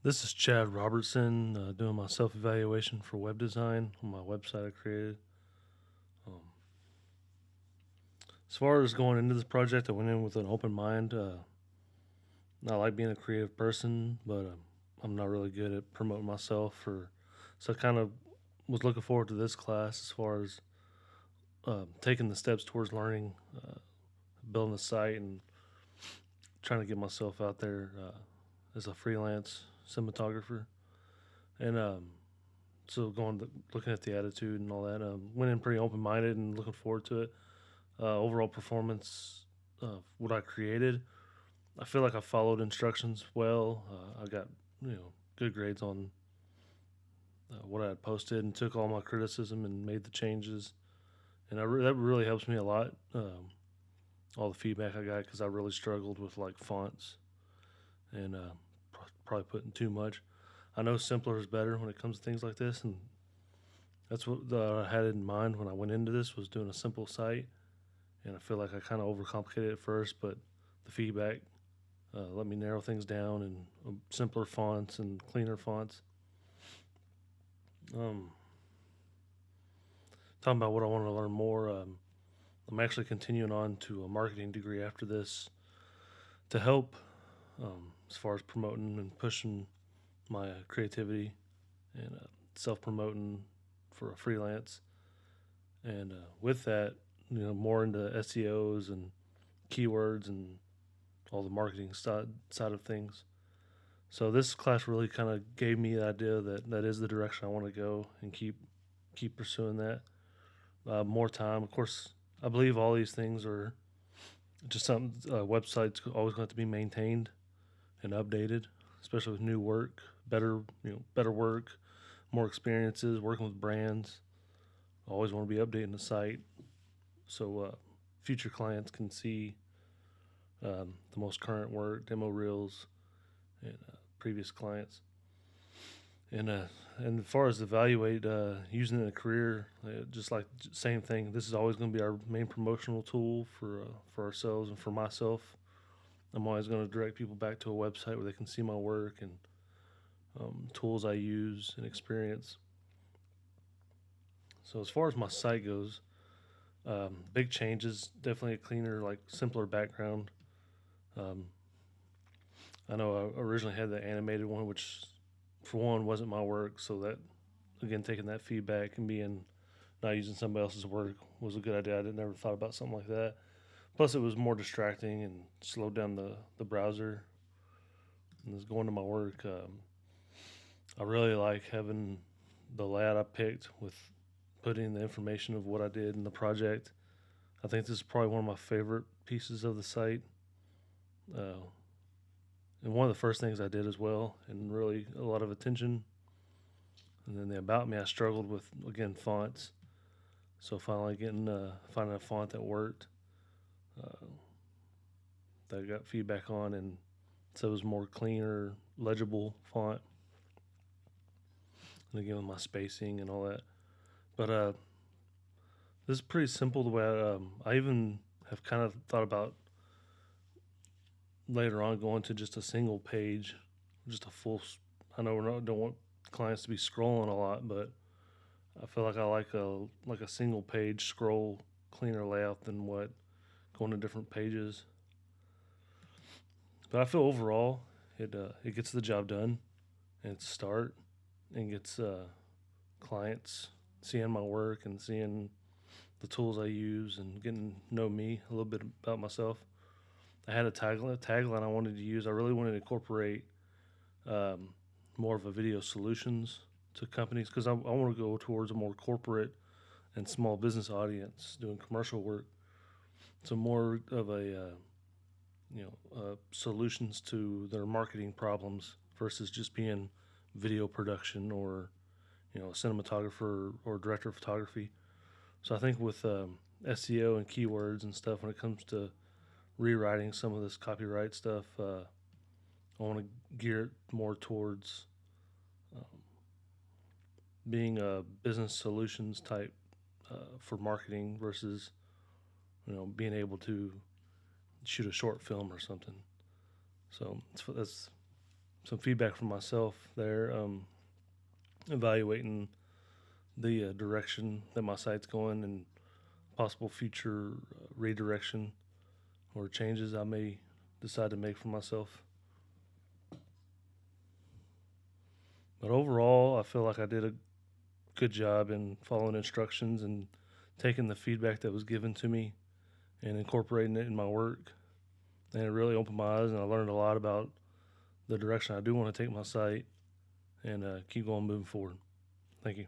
This is Chad Robertson doing my self evaluation for web design on my website I created. Um, as far as going into this project, I went in with an open mind. I like being a creative person, but I'm not really good at promoting myself. So I kind of was looking forward to this class as far as taking the steps towards learning, building the site, and trying to get myself out there as a freelance cinematographer. And so looking at the attitude and all that, went in pretty open minded and looking forward to it. Overall performance of what I created, I feel like I followed instructions well. I got good grades on what I had posted and took all my criticism and made the changes, and that really helps me a lot. All the feedback I got because I really struggled with like fonts and probably putting too much. I know simpler is better when it comes to things like this, and that's what I had in mind when I went into this was doing a simple site, and I feel like I kind of overcomplicated it at first, but the feedback let me narrow things down and simpler fonts and cleaner fonts. Um, Talking about what I want to learn more, I'm actually continuing on to a marketing degree after this to help as far as promoting and pushing my creativity and self promoting for a freelance. And with that, more into SEOs and keywords and all the marketing side of things. So this class really kind of gave me the idea that that is the direction I want to go and keep pursuing that. More time, of course. I believe all these things are just something. Websites always going to be maintained and updated, especially with new work, better work, more experiences, working with brands. I always want to be updating the site so future clients can see the most current work, demo reels, and previous clients. And and as far as evaluate using it in a career, just like same thing. This is always going to be our main promotional tool for ourselves and for myself. I'm always going to direct people back to a website where they can see my work and tools I use and experience. So as far as my site goes, big changes. Definitely a cleaner, like simpler background. Um, I know I originally had the animated one, which for one wasn't my work. So that again, taking that feedback and being not using somebody else's work was a good idea. I didn't never thought about something like that. Plus, it was more distracting and slowed down the browser. And was going to my work. I really like having the layout I picked with putting the information of what I did in the project. I think this is probably one of my favorite pieces of the site. Uh, and one of the first things I did as well, and really a lot of attention. And then the about me, I struggled with again fonts. So finally getting finding a font that worked, uh, that I got feedback on, and so it was more cleaner, legible font. And again with my spacing and all that. But this is pretty simple. The way I even have kind of thought about later on going to just a single page, just a full. I know we don't want clients to be scrolling a lot, but I feel like I like a single page scroll cleaner layout than what going to different pages. But I feel overall it gets the job done and it's start and gets clients seeing my work and seeing the tools I use and getting to know me a little bit about myself. I had a tagline I wanted to use. I really wanted to incorporate um, more of a video solutions to companies because I want to go towards a more corporate and small business audience doing commercial work. So more of a solutions to their marketing problems versus just being video production or a cinematographer or director of photography. So I think with SEO and keywords and stuff, when it comes to rewriting some of this copyright stuff, I want to gear it more towards being a business solutions type for marketing versus being able to shoot a short film or something. So that's some feedback from myself there, evaluating the direction that my site's going and possible future redirection or changes I may decide to make for myself. But overall, I feel like I did a good job in following instructions and taking the feedback that was given to me and incorporating it in my work. And it really opened my eyes, and I learned a lot about the direction I do want to take my site and keep going moving forward. Thank you.